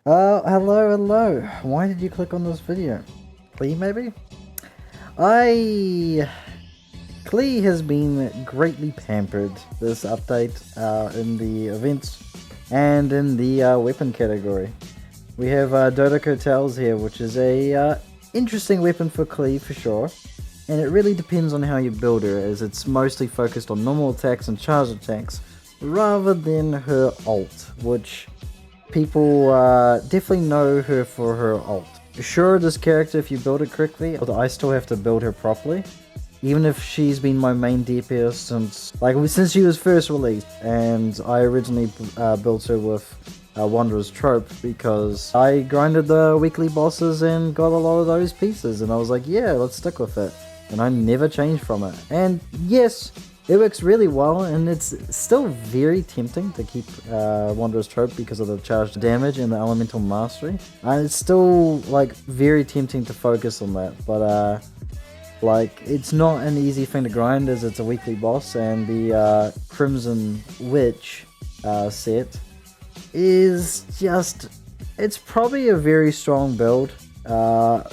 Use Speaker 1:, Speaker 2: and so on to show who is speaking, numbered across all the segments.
Speaker 1: Hello. Why did you click on this video? Klee, maybe? Klee has been greatly pampered this update in the events and in the weapon category. We have Dodoco Tales here, which is a interesting weapon for Klee for sure. And it really depends on how you build her, as it's mostly focused on normal attacks and charge attacks, rather than her ult, which people definitely know her for her ult. Sure, this character, if you build it correctly, but I still have to build her properly. Even if she's been my main DPS since she was first released, and I originally built her with Wanderer's Trope because I grinded the weekly bosses and got a lot of those pieces, and I was like, yeah, let's stick with it. And I never changed from it. And yes, it works really well, and it's still very tempting to keep Wanderer's Trope because of the charged damage and the elemental mastery. And it's still like very tempting to focus on that, but like, it's not an easy thing to grind as it's a weekly boss, and the Crimson Witch set is just, it's probably a very strong build.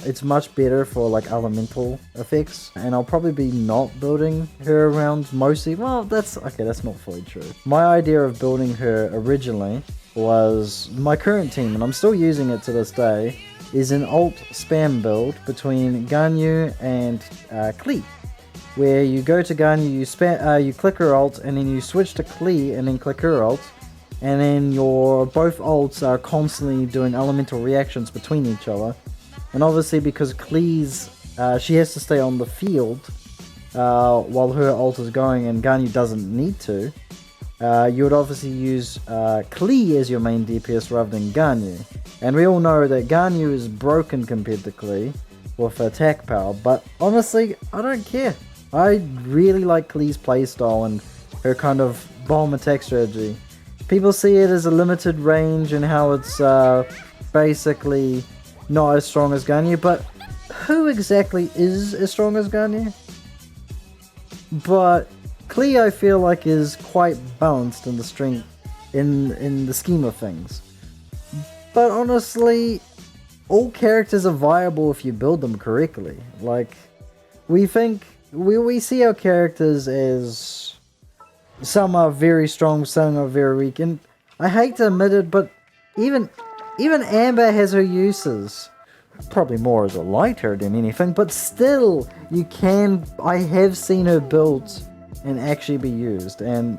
Speaker 1: It's much better for like elemental effects, and I'll probably be not building her around mostly, well, that's not fully true. My idea of building her originally was my current team, and I'm still using it to this day, is an ult spam build between Ganyu and Klee, where you go to Ganyu, you click her ult, and then you switch to Klee and then click her ult, and then your both ults are constantly doing elemental reactions between each other. And obviously, because Klee's she has to stay on the field while her ult is going, and Ganyu doesn't need to, you would obviously use Klee as your main DPS rather than Ganyu. And we all know that Ganyu is broken compared to Klee with attack power, but honestly, I don't care. I really like Klee's playstyle and her kind of bomb attack strategy. People see it as a limited range and how it's basically not as strong as Ganyu, but who exactly is as strong as Ganyu? But Klee, I feel like, is quite balanced in the strength in the scheme of things. But honestly, all characters are viable if you build them correctly. Like, we see our characters as some are very strong, some are very weak, and I hate to admit it, but even Amber has her uses. Probably more as a lighter than anything, but still, I have seen her built and actually be used. And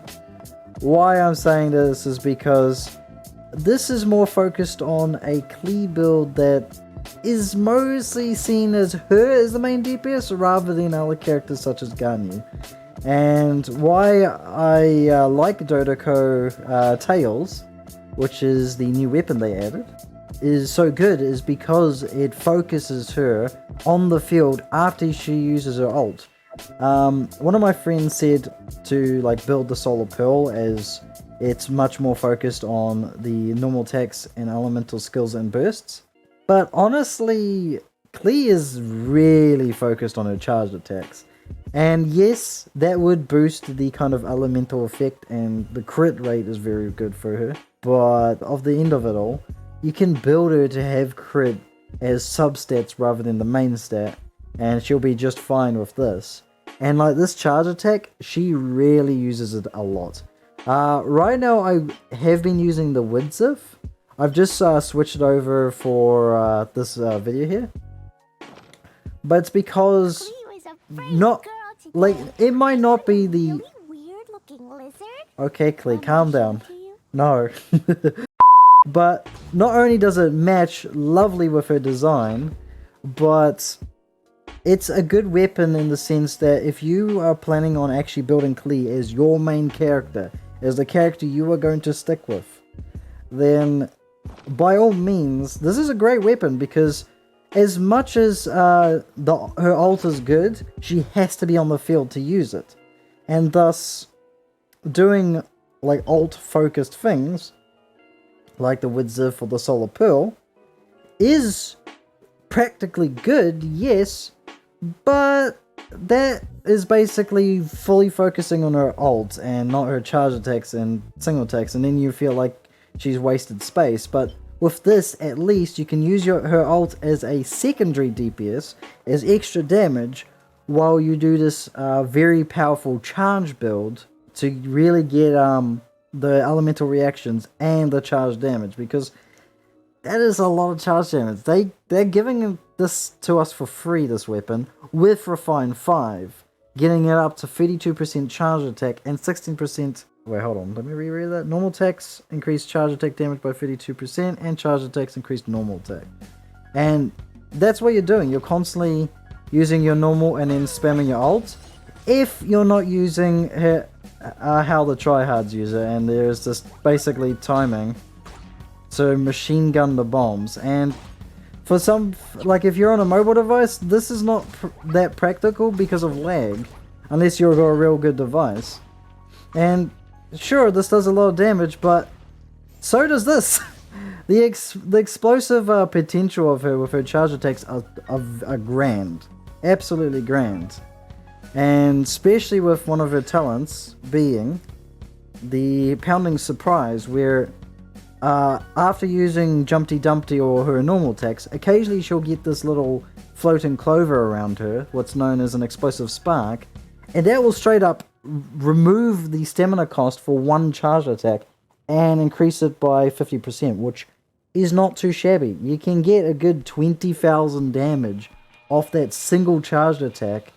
Speaker 1: why I'm saying this is because this is more focused on a Klee build that is mostly seen as her as the main DPS rather than other characters such as Ganyu. And why I like Dodoco Tales, which is the new weapon they added, is so good is because it focuses her on the field after she uses her ult. One of my friends said to like build the Solar Pearl as it's much more focused on the normal attacks and elemental skills and bursts. But honestly, Klee is really focused on her charged attacks. And yes, that would boost the kind of elemental effect, and the crit rate is very good for her. But of the end of it all, you can build her to have crit as substats rather than the main stat, and she'll be just fine with this. And like this charge attack, she really uses it a lot. Right now I have been using the Widzif. I've just switched it over for this video here. But it's because it might not be the... Okay, Klee, calm down. No. But not only does it match lovely with her design, but it's a good weapon in the sense that if you are planning on actually building Klee as your main character, as the character you are going to stick with, then by all means, this is a great weapon, because as much as her ult is good, she has to be on the field to use it. And thus, doing like ult focused things like the Widzif or the Solar Pearl is practically good, yes, but that is basically fully focusing on her ult and not her charge attacks and single attacks, and then you feel like she's wasted space. But with this, at least you can use her ult as a secondary DPS, as extra damage, while you do this very powerful charge build to really get the elemental reactions and the charge damage, because that is a lot of charge damage. They're giving this to us for free, this weapon, with Refine 5, getting it up to 32% charge attack and 16%... Wait, hold on, let me reread that. Normal attacks increase charge attack damage by 32%, and charge attacks increase normal attack. And that's what you're doing. You're constantly using your normal and then spamming your ult. If you're not using how the tryhards use it, and there's this basically timing to machine gun the bombs. And for some, like if you're on a mobile device, this is not that practical because of lag, unless you've got a real good device. And sure, this does a lot of damage, but so does this. The explosive potential of her with her charge attacks are grand. Absolutely grand. And especially with one of her talents being the Pounding Surprise, where after using Jumpty Dumpty or her normal attacks, occasionally she'll get this little floating clover around her, what's known as an Explosive Spark, and that will straight up remove the stamina cost for one charge attack and increase it by 50%, which is not too shabby. You can get a good 20,000 damage off that single charged attack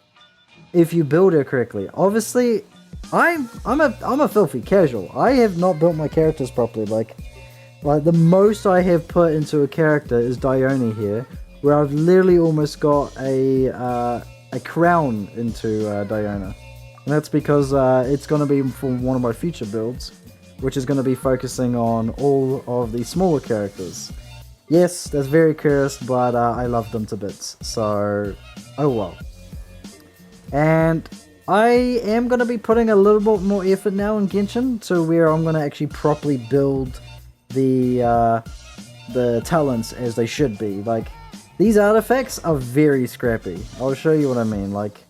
Speaker 1: if you build her correctly. Obviously, I'm a filthy casual. I have not built my characters properly. Like the most I have put into a character is Dione here, where I've literally almost got a crown into Diona. And that's because it's going to be for one of my future builds, which is going to be focusing on all of the smaller characters. Yes, that's very cursed, but I love them to bits, so oh well. And I am going to be putting a little bit more effort now in Genshin, to where I'm going to actually properly build the talents as they should be. Like, these artifacts are very scrappy. I'll show you what I mean. Like,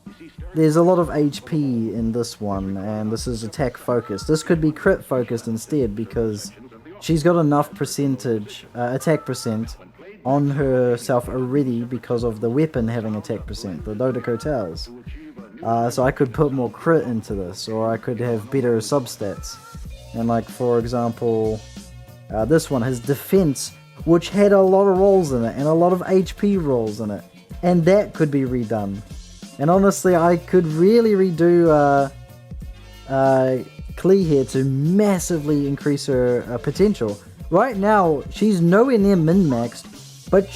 Speaker 1: there's a lot of HP in this one, and this is attack focused. This could be crit focused instead, because she's got enough percentage, attack percent on herself already because of the weapon having attack percent, the Dodoco Tales. So I could put more crit into this, or I could have better substats. And like, for example, this one has defense, which had a lot of rolls in it, and a lot of HP rolls in it. And that could be redone. And honestly, I could really redo Klee here to massively increase her potential. Right now, she's nowhere near min-maxed, but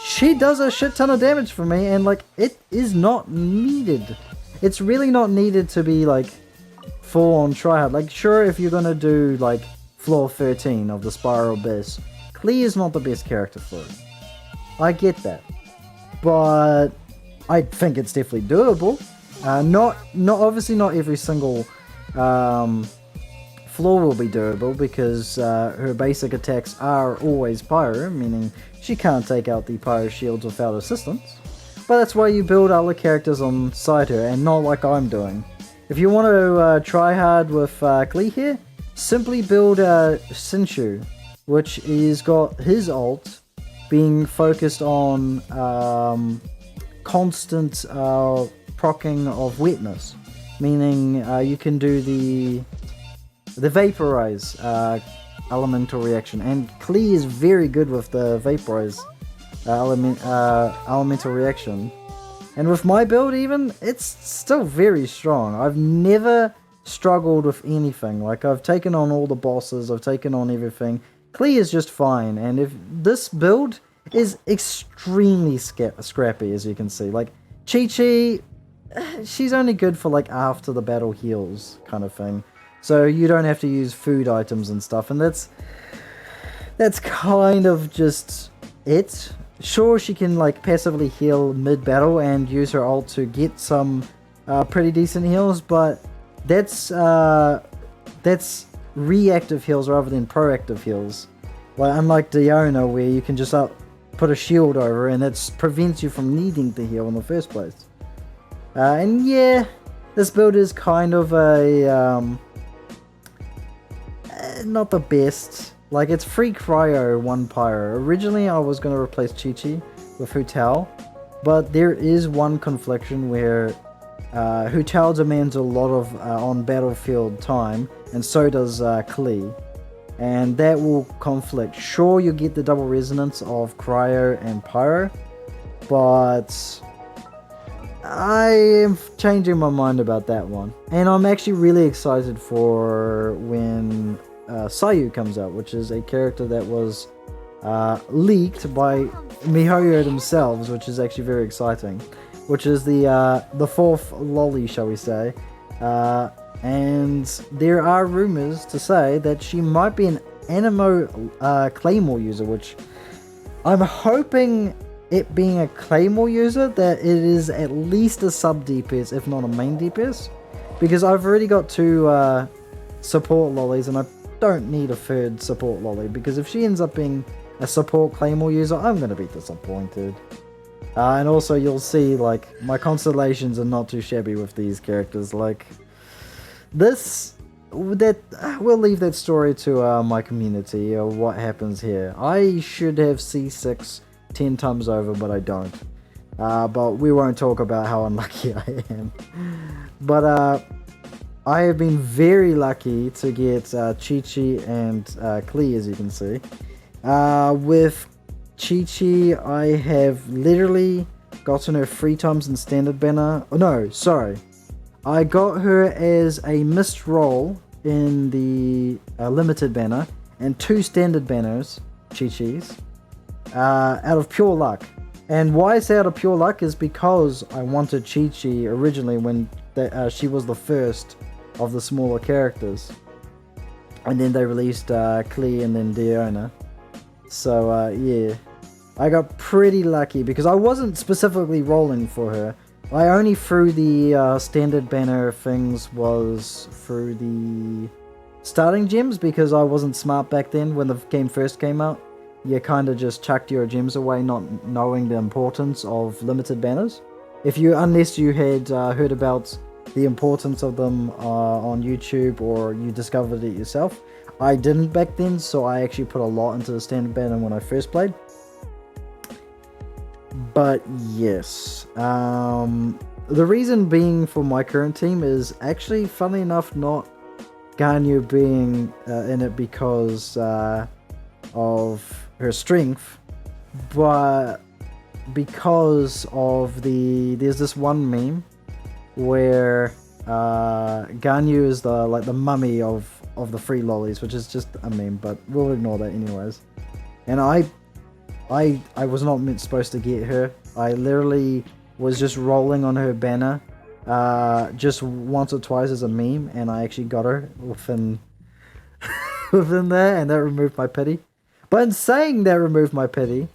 Speaker 1: she does a shit ton of damage for me, and like, it is not needed. It's really not needed to be like full on tryhard. Like, sure, if you're gonna do like floor 13 of the Spiral Abyss, Klee is not the best character for it. I get that, but I think it's definitely doable. Not obviously not every single floor will be doable, because her basic attacks are always pyro, meaning she can't take out the pyro shields without assistance. But that's why you build other characters on side her, and not like I'm doing. If you want to try hard with Klee here, simply build Sinshu, which is got his ult being focused on constant proccing of wetness, meaning you can do the vaporize elemental reaction, and Klee is very good with the vaporize elemental reaction. And with my build even, it's still very strong. I've never struggled with anything. Like, I've taken on all the bosses, I've taken on everything. Klee is just fine, and if this build is extremely scrappy, as you can see. Like, Chi-Chi, she's only good for like after the battle heals kind of thing. So you don't have to use food items and stuff, and that's kind of just it. Sure, she can like passively heal mid-battle and use her ult to get some pretty decent heals, but that's reactive heals rather than proactive heals. Like, unlike Diona, where you can just put a shield over, and that prevents you from needing to heal in the first place. And yeah, this build is kind of a not the best. Like, it's 3 Cryo, 1 Pyro. Originally, I was going to replace Chi-Chi with Hu Tao, but there is one confliction where Hu Tao demands a lot of on-battlefield time, and so does Klee. And that will conflict. Sure, you get the double resonance of Cryo and Pyro, but I am changing my mind about that one. And I'm actually really excited for when Sayu comes out, which is a character that was leaked by MiHoYo themselves, which is actually very exciting. Which is the 4th lolly, shall we say. And there are rumors to say that she might be an Animo Claymore user, which I'm hoping, it being a Claymore user, that it is at least a sub DPS, if not a main DPS. Because I've already got 2 support lollies, and I don't need a 3rd support lolly, because if she ends up being a support Claymore user, I'm going to be disappointed. And also, you'll see, like, my constellations are not too shabby with these characters. Like, we'll leave that story to my community, or what happens here. I should have C6 10 times over, but I don't. But we won't talk about how unlucky I am. But I have been very lucky to get Chi-Chi and Klee, as you can see. With Chi-Chi, I have literally gotten her 3 times in standard banner. Oh, no, sorry. I got her as a missed roll in the limited banner, and 2 standard banners, Chi-Chi's, out of pure luck. And why I say out of pure luck is because I wanted Chi-Chi originally when she was the first of the smaller characters. And then they released Klee and then Diona. So, yeah. I got pretty lucky because I wasn't specifically rolling for her. I only threw the standard banner things was through the starting gems because I wasn't smart back then when the game first came out. You kind of just chucked your gems away, not knowing the importance of limited banners. Unless you had heard about the importance of them on YouTube or you discovered it yourself. I didn't back then, so I actually put a lot into the standard banner when I first played. But yes, the reason being for my current team is actually, funnily enough, not Ganyu being in it because of her strength, but because of there's this one meme where Ganyu is the mummy of the 3 lollies, which is just a meme, but we'll ignore that anyways. And I was not supposed to get her. I literally was just rolling on her banner just once or twice as a meme, and I actually got her within there, and that removed my pity. But in saying that removed my pity,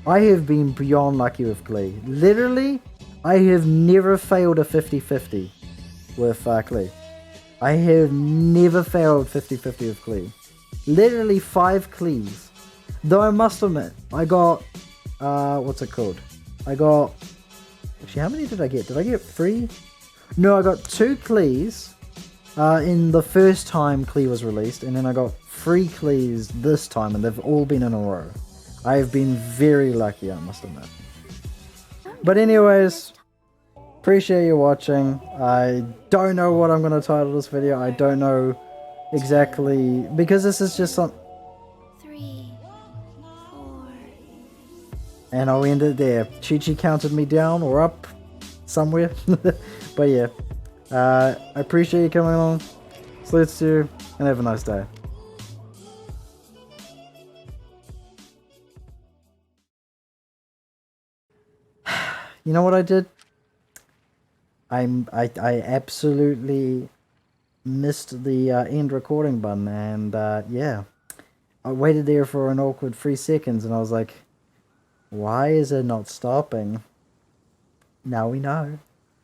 Speaker 1: I have been beyond lucky with Klee. Literally, I have never failed a 50-50 with Klee. I have never failed 50-50 with Klee. Literally 5 Klees. Though I must admit, I got, what's it called? Actually, how many did I get? Did I get 3? No, I got 2 Klees in the first time Klee was released, and then I got 3 Klees this time, and they've all been in a row. I have been very lucky, I must admit. But anyways, appreciate you watching. I don't know what I'm going to title this video. I don't know exactly, because this is just some...
Speaker 2: 3, 4...
Speaker 1: And I'll end it there. Chi-Chi counted me down or up somewhere. But yeah, I appreciate you coming along. Salute to you, and have a nice day. You know what I did? I absolutely missed the end recording button, and yeah, I waited there for an awkward 3 seconds, and I was like, why is it not stopping? Now we know.